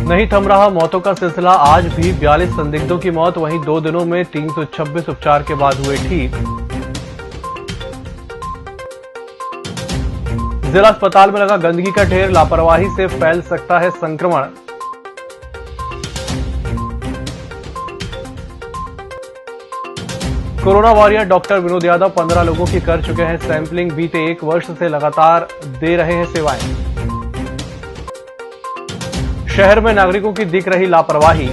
नहीं थम रहा मौतों का सिलसिला, आज भी 42 संदिग्धों की मौत, वहीं 2 दिनों में 326 उपचार के बाद हुए ठीक। जिला अस्पताल में लगा गंदगी का ढेर, लापरवाही से फैल सकता है संक्रमण। Corona warrior doctor Vinod Yadav 15 लोगों की कर चुके हैं सैंपलिंग, बीते 1 वर्ष से लगातार दे रहे हैं सेवाएं। शहर में नागरिकों की दिख रही लापरवाही।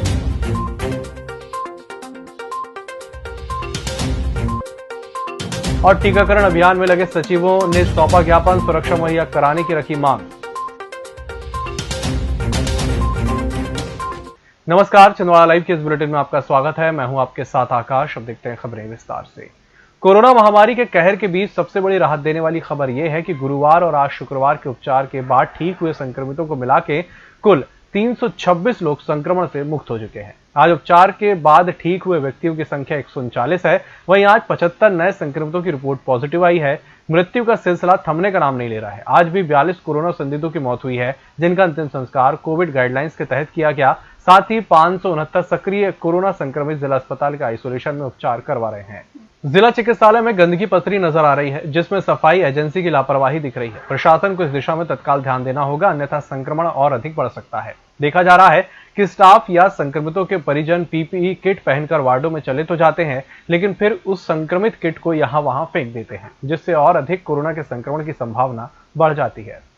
और टीकाकरण अभियान में लगे सचिवों ने सौंपा ज्ञापन, सुरक्षा मुहैया कराने की रखी मांग। नमस्कार, छिंदवाड़ा लाइव के इस बुलेटिन में आपका स्वागत है। मैं हूं आपके साथ आकाश। अब देखते हैं खबरें विस्तार से। कोरोना महामारी के कहर के बीच सबसे बड़ी राहत देने वाली खबर यह है कि गुरुवार और आज शुक्रवार के उपचार के बाद ठीक हुए संक्रमितों को मिला के कुल 326 लोग संक्रमण से मुक्त हो चुके हैं। आज उपचार के बाद ठीक हुए व्यक्तियों की संख्या 139 है। वहीं आज 75 नए संक्रमितों की रिपोर्ट पॉजिटिव आई है। मृत्यु का सिलसिला थमने का नाम नहीं ले रहा है। आज भी 42 कोरोना संदिग्धों की मौत हुई है, जिनका अंतिम संस्कार कोविड गाइडलाइंस के तहत किया गया। साथ ही 569 सक्रिय कोरोना संक्रमित जिला अस्पताल के आइसोलेशन में उपचार करवा रहे हैं। जिला चिकित्सालय में गंदगी पसरी नजर आ रही है, जिसमें सफाई एजेंसी की लापरवाही दिख रही है। प्रशासन को इस दिशा में तत्काल ध्यान देना होगा, अन्यथा संक्रमण और अधिक बढ़ सकता है। देखा जा रहा है कि स्टाफ या संक्रमितों के परिजन पीपीई किट पहनकर वार्डों में चले तो जाते हैं, लेकिन फिर उस संक्रमित किट को यहां वहां फेंक देते हैं, जिससे और अधिक कोरोना के संक्रमण की संभावना बढ़ जाती है।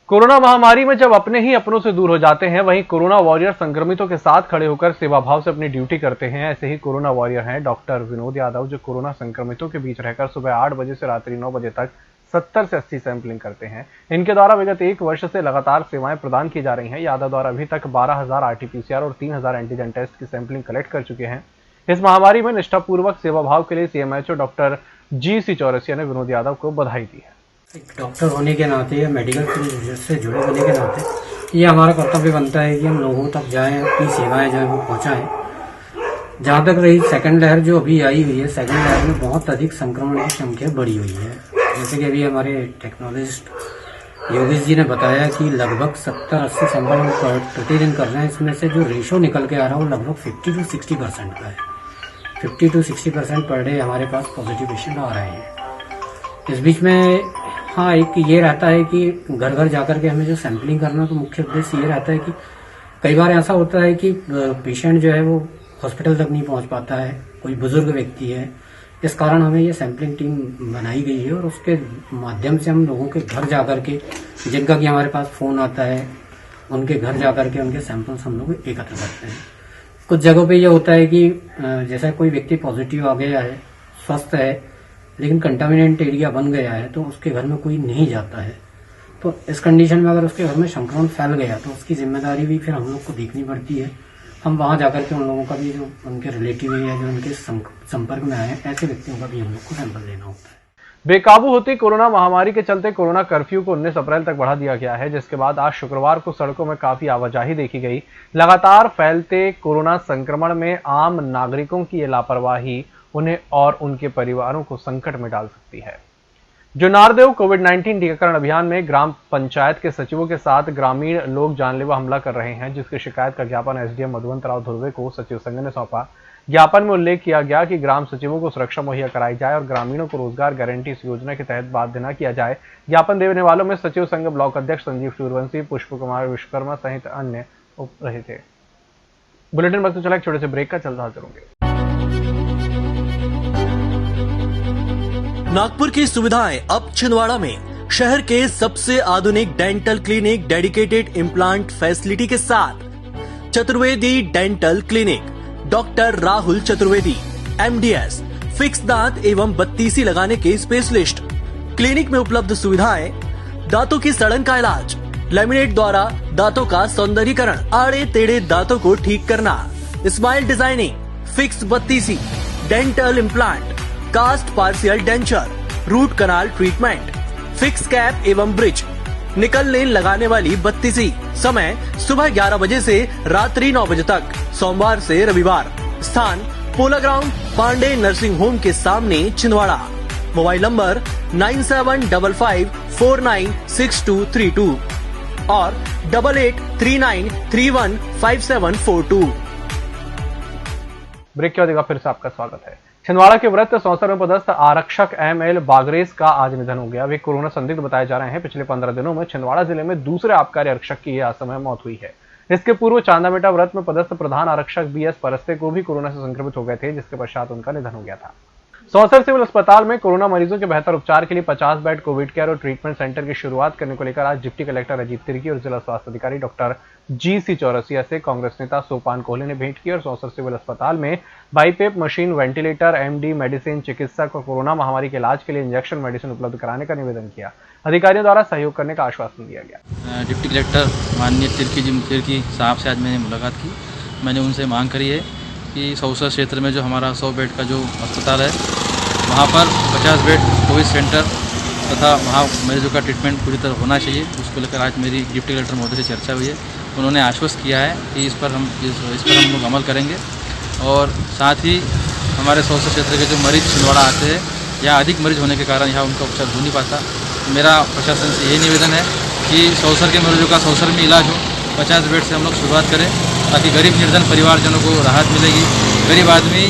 कोरोना महामारी में जब अपने ही अपनों से दूर हो जाते हैं, वहीं कोरोना वॉरियर संक्रमितों के साथ खड़े होकर सेवा भाव से अपनी ड्यूटी करते हैं। ऐसे ही कोरोना वॉरियर हैं डॉक्टर विनोद यादव, जो कोरोना संक्रमितों के बीच रहकर सुबह 8 बजे से रात्रि 9 बजे तक 70 से 80 सैंपलिंग करते हैं। इनके द्वारा विगत 1 वर्ष से लगातार सेवाएं प्रदान की जा रही हैं। यादव द्वारा अभी तक 12,000 आरटीपीसीआर और 3,000 एंटीजन टेस्ट की सैंपलिंग कलेक्ट कर चुके हैं। इस महामारी में निष्ठापूर्वक सेवा भाव के लिए सीएमएचओ डॉक्टर जी.सी. चौरसिया ने विनोद यादव को बधाई दी है। एक डॉक्टर होने के नाते या मेडिकल फील्ड से जुड़े होने के नाते ये हमारा कर्तव्य बनता है कि हम लोगों तक जाएं, अपनी सेवाएं जो है वो पहुंचाएं। जहां तक रही सेकंड लहर जो अभी आई हुई है, सेकंड लहर में बहुत अधिक संक्रमण की संख्या बढ़ी हुई है। जैसे कि अभी हमारे टेक्नोलॉजिस्ट योगेश जी ने बताया कि लगभग 70-80 सैंपल हम प्रतिदिन कर रहे हैं। इसमें से जो रेशो निकल के आ रहा है वो लगभग 50 से 60% का है। 50 से 60% पर डे हमारे पास पॉजिटिव पेशेंट आ रहे हैं। इस बीच में हाँ, एक ये रहता है कि घर घर जाकर के हमें जो सैंपलिंग करना, तो मुख्य उद्देश्य ये रहता है कि कई बार ऐसा होता है कि पेशेंट जो है वो हॉस्पिटल तक नहीं पहुंच पाता है, कोई बुजुर्ग व्यक्ति है। इस कारण हमें ये सैंपलिंग टीम बनाई गई है और उसके माध्यम से हम लोगों के घर जाकर के, जिनका कि हमारे पास फोन आता है, उनके घर जाकर के उनके सैंपल्स हम लोग एकत्र करते हैं। कुछ जगहों पे ये होता है कि जैसा कोई व्यक्ति पॉजिटिव आ गया है, स्वस्थ है, लेकिन कंटामिनेंट एरिया बन गया है, तो उसके घर में कोई नहीं जाता है। तो इस कंडीशन में अगर उसके घर में संक्रमण फैल गया तो उसकी जिम्मेदारी भी फिर हम लोग को देखनी पड़ती है। हम वहां जाकर के उन लोगों का भी, जो उनके रिलेटिव है, जो उनके संपर्क में आए हैं, ऐसे व्यक्तियों का भी हम लोग को सैंपल लेना होता है। बेकाबू होती कोरोना महामारी के चलते कोरोना कर्फ्यू को 19 अप्रैल तक बढ़ा दिया गया है, जिसके बाद आज शुक्रवार को सड़कों में काफी आवाजाही देखी गई। लगातार फैलते कोरोना संक्रमण में आम नागरिकों की ये लापरवाही उन्हें और उनके परिवारों को संकट में डाल सकती है। जो नारदेव कोविड-19 टीकाकरण अभियान में ग्राम पंचायत के सचिवों के साथ ग्रामीण लोग जानलेवा हमला कर रहे हैं, जिसकी शिकायत का ज्ञापन एसडीएम मधुवंत राव धुर्वे को सचिव संघ ने सौंपा। ज्ञापन में उल्लेख किया गया कि ग्राम सचिवों को सुरक्षा मुहैया कराई जाए और ग्रामीणों को रोजगार गारंटी इस योजना के तहत बाध्य न किया जाए। ज्ञापन देने वालों में सचिव संघ ब्लॉक अध्यक्ष संजीव सूर्यवंशी, पुष्प कुमार विश्वकर्मा सहित अन्य रहे थे। बुलेटिन में चला एक छोटे से ब्रेक का, चलता करूंगे। नागपुर की सुविधाएं अब छिंदवाड़ा में। शहर के सबसे आधुनिक dental clinic dedicated implant facility के साथ Chaturvedi dental clinic, doctor Rahul Chaturvedi, MDS, fix दांत एवं बत्तीसी लगाने के स्पेशलिस्ट। क्लिनिक में उपलब्ध सुविधाएं: दांतों की सड़न का इलाज, लैमिनेट द्वारा दांतों का सौंदर्यीकरण, आड़े टेढ़े दांतों को ठीक करना, स्माइल डिजाइनिंग, फिक्स बत्तीसी, dental implant, cast partial denture, root canal treatment, fix cap एवं ब्रिज, निकल लेन लगाने वाली बत्तीसी। समय सुबह 11 बजे से रात्रि 9 बजे तक, सोमवार से रविवार। स्थान पोला ग्राउंड, पांडे नर्सिंग होम के सामने, छिंदवाड़ा। मोबाइल नंबर 9755496232 और 8839315742। ब्रेक के बाद एक बार फिर से आपका स्वागत है। छिंदवाड़ा के वृत्त सौंसर में पदस्थ आरक्षक एमएल बागरेस का आज निधन हो गया। वे कोरोना संदिग्ध बताए जा रहे हैं। पिछले 15 दिनों में छिंदवाड़ा जिले में दूसरे आबकारी आरक्षक की यह असमय मौत हुई है। इसके पूर्व चांदामेटा वृत्त में पदस्थ प्रधान आरक्षक बीएस परस्ते को भी कोरोना से संक्रमित हो गए थे, जिसके पश्चात उनका निधन हो गया था। सौंसर सिविल अस्पताल में कोरोना मरीजों के बेहतर उपचार के लिए 50 बेड कोविड केयर और ट्रीटमेंट सेंटर की शुरुआत करने को लेकर आज डिप्टी कलेक्टर अजीत तिर्की और जिला स्वास्थ्य अधिकारी डॉक्टर जीसी चौरसिया से कांग्रेस नेता सोपान कोहली ने भेंट की और सौंसर सिविल अस्पताल में BiPAP machine, ventilator, MD, medicine, चिकित्सक और कोरोना महामारी के इलाज के लिए इंजेक्शन मेडिसिन उपलब्ध कराने का निवेदन किया। अधिकारियों द्वारा सहयोग करने का आश्वासन दिया गया। डिप्टी कलेक्टर माननीय तिर्की साहब से आज मैंने मुलाकात की। मैंने उनसे मांग करी है कि सौंसर क्षेत्र में जो हमारा 100 बेड का जो अस्पताल है, वहाँ पर 50 बेड कोविड सेंटर तथा वहाँ मरीजों का ट्रीटमेंट पूरी तरह होना चाहिए। उसको लेकर आज मेरी डिप्टी कलेक्टर महोदय से चर्चा हुई है। उन्होंने आश्वस्त किया है कि इस पर हम लोग अमल करेंगे और साथ ही हमारे सौंसर क्षेत्र के जो मरीज छिंदवाड़ा आते हैं या अधिक मरीज होने के कारण यहाँ उनका उपचार हो नहीं पाता। मेरा प्रशासन से यही निवेदन है कि सौंसर के मरीजों का सौंसर में इलाज हो। 50 बेड से हम लोग शुरुआत करें ताकि गरीब निर्धन परिवारजनों को राहत मिलेगी। गरीब आदमी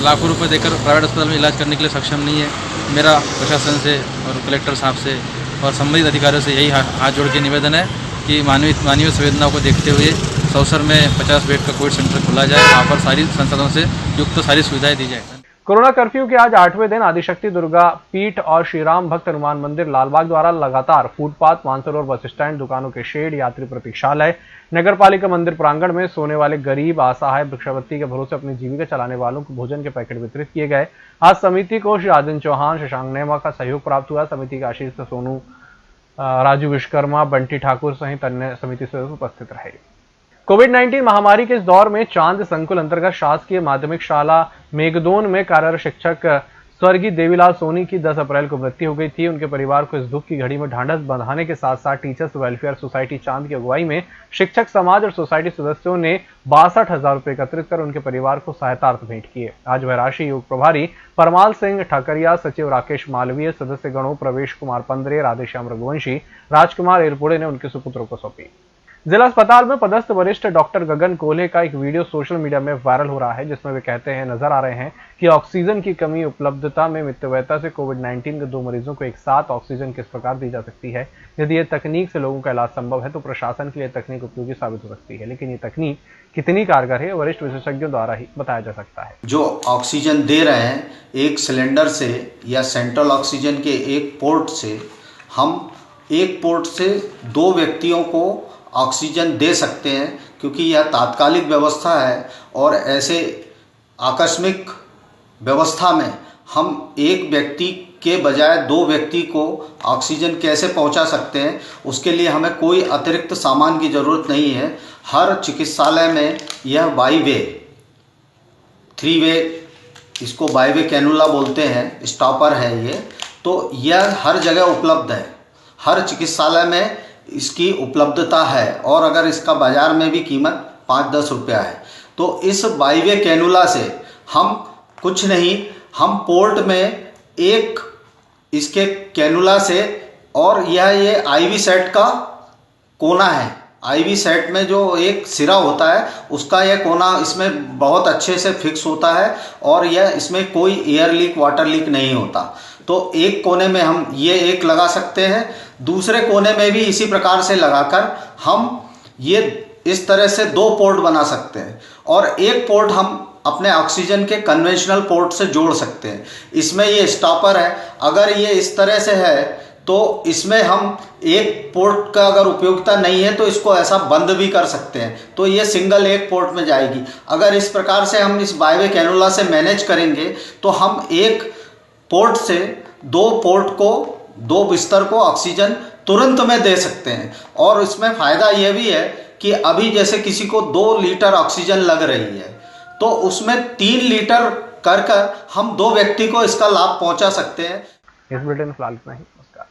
लाखों रुपए देकर प्राइवेट अस्पताल में इलाज करने के लिए सक्षम नहीं है। मेरा प्रशासन से और कलेक्टर साहब से और संबंधित अधिकारियों से यही हाथ जोड़ के निवेदन है कि मानवीय संवेदनाओं को देखते हुए सौंसर में 50 बेड का कोविड सेंटर खोला जाए। वहाँ पर सारी संसाधनों से युक्त सारी सुविधाएं दी जाए। कोरोना कर्फ्यू के आज 8वें दिन आदिशक्ति दुर्गा पीठ और श्रीराम भक्त हनुमान मंदिर लालबाग द्वारा लगातार फुटपाथ, मानसरोवर बस स्टैंड, दुकानों के शेड, यात्री प्रतीक्षालय, नगर पालिका मंदिर प्रांगण में सोने वाले गरीब, असहाय, भिक्षावृत्ति के भरोसे अपनी जीविका चलाने वालों को भोजन के पैकेट वितरित किए गए। आज समिति को श्री आदिन चौहान, शशांक नेमा का सहयोग प्राप्त हुआ। समिति के आशीष सोनू, राजू विश्वकर्मा, बंटी ठाकुर सहित अन्य समिति सदस्य उपस्थित रहे। कोविड-19 महामारी के इस दौर में चांद संकुल अंतर्गत शासकीय माध्यमिक शाला मेघदोन में कार्यरत शिक्षक स्वर्गीय देवीलाल सोनी की 10 अप्रैल को मृत्यु हो गई थी। उनके परिवार को इस दुख की घड़ी में ढांढस बंधाने के साथ साथ टीचर्स वेलफेयर सोसाइटी चांद की अगुवाई में शिक्षक समाज और सोसाइटी सदस्यों ने 62,000 रुपए एकत्रित कर उनके परिवार को सहायतार्थ भेंट किए। आज वह राशि योग प्रभारी परमाल सिंह ठाकरिया, सचिव राकेश मालवीय, सदस्य गणों प्रवेश कुमार पंद्रे, राधेश्याम रघुवंशी, राजकुमार एरपुड़े ने उनके सुपुत्रों को सौंपी। जिला अस्पताल में पदस्थ वरिष्ठ डॉक्टर गगन कोल्हे का एक वीडियो सोशल मीडिया में वायरल हो रहा है, जिसमें वे कहते हैं नजर आ रहे हैं कि ऑक्सीजन की कमी उपलब्धता में मितव्ययता से कोविड-19 के 2 मरीजों को एक साथ ऑक्सीजन किस प्रकार दी जा सकती है। यदि यह तकनीक से लोगों का इलाज संभव है तो प्रशासन के लिए तकनीक उपयोगी साबित हो सकती है, लेकिन ये तकनीक कितनी कारगर है वरिष्ठ विशेषज्ञों द्वारा ही बताया जा सकता है। जो ऑक्सीजन दे रहे हैं एक सिलेंडर से या सेंट्रल ऑक्सीजन के एक पोर्ट से, हम एक पोर्ट से 2 व्यक्तियों को ऑक्सीजन दे सकते हैं, क्योंकि यह तात्कालिक व्यवस्था है और ऐसे आकस्मिक व्यवस्था में हम एक व्यक्ति के बजाय 2 व्यक्ति को ऑक्सीजन कैसे पहुंचा सकते हैं, उसके लिए हमें कोई अतिरिक्त सामान की ज़रूरत नहीं है। हर चिकित्सालय में यह बाईवे 3 वे, इसको बाईवे कैनुला बोलते हैं, स्टॉपर है ये, तो यह हर जगह उपलब्ध है। हर चिकित्सालय में इसकी उपलब्धता है और अगर इसका बाजार में भी कीमत 5-10 रुपया है। तो इस बाईवे कैनुला से हम कुछ नहीं, हम पोर्ट में एक इसके कैनुला से, और ये आईवी सेट का कोना है। आईवी सेट में जो एक सिरा होता है उसका यह कोना इसमें बहुत अच्छे से फिक्स होता है और यह इसमें कोई एयर लीक, वाटर लीक नहीं होता। तो एक कोने में हम ये एक लगा सकते हैं, दूसरे कोने में भी इसी प्रकार से लगाकर हम ये इस तरह से 2 पोर्ट बना सकते हैं और एक पोर्ट हम अपने ऑक्सीजन के कन्वेंशनल पोर्ट से जोड़ सकते हैं। इसमें ये स्टॉपर है, अगर ये इस तरह से है तो इसमें हम एक पोर्ट का अगर उपयोगिता नहीं है तो इसको ऐसा बंद भी कर सकते हैं, तो ये सिंगल एक पोर्ट में जाएगी। अगर इस प्रकार से हम इस बाईवे कैनुला से मैनेज करेंगे तो हम एक पोर्ट से 2 पोर्ट को, 2 बिस्तर को ऑक्सीजन तुरंत में दे सकते हैं। और इसमें फ़ायदा यह भी है कि अभी जैसे किसी को 2 लीटर ऑक्सीजन लग रही है तो उसमें 3 लीटर कर हम 2 व्यक्ति को इसका लाभ पहुंचा सकते हैं। इस बुलेटिन में फिलहाल इतना ही। नमस्कार।